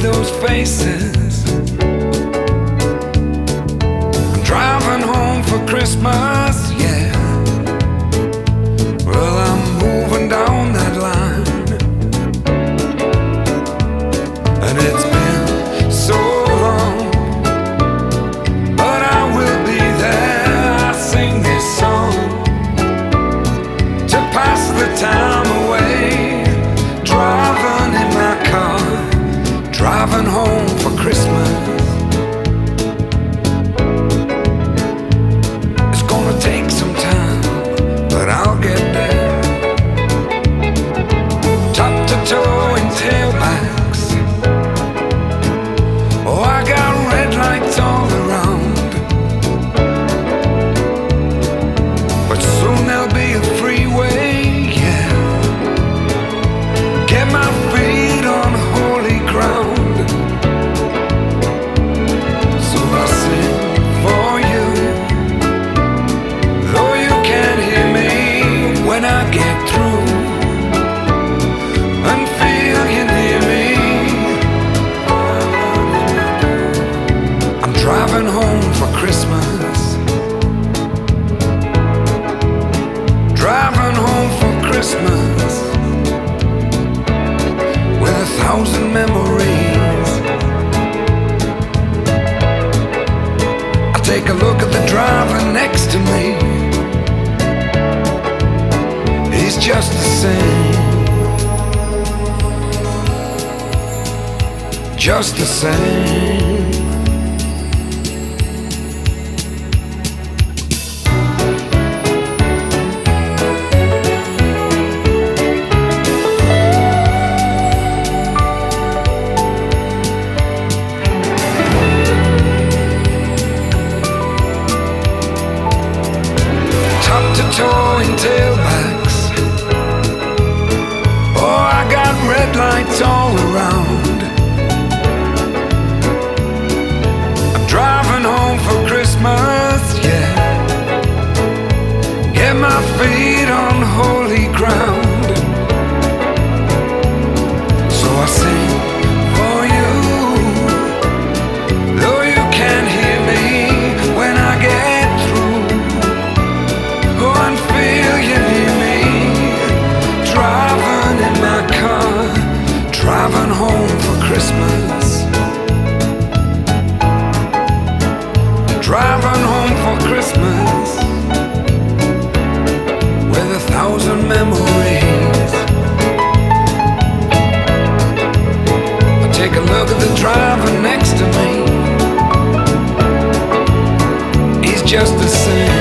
those faces. I'm driving home for Christmas, yeah. Well, I'm moving down that line, and it's been so long, but I will be there. I sing this song to pass the time away, driving in my car, driving home for Christmas. It's gonna take some time, but I'll get there. Top to toe in tailbacks. Oh, I got red lights all around, but soon there'll be a freeway, yeah. Get my feet on holy ground. So I sing for you, though you can't hear me when I get through, and feel you near me. I'm driving home for Christmas, driving home for Christmas, with 1,000 memories. I take a look at the driver next to me. He's just the same, just the same. Toe in tailbacks. Oh, I got red lights all around. I'm driving home for Christmas, yeah. Get my feet on holy ground. So I sing for you, though you can't hear me when I get through. Go and feel you near me, driving in my car, driving home for Christmas, driving home for Christmas, with 1,000 memories. I take a look at the driver next to me. He's just the same,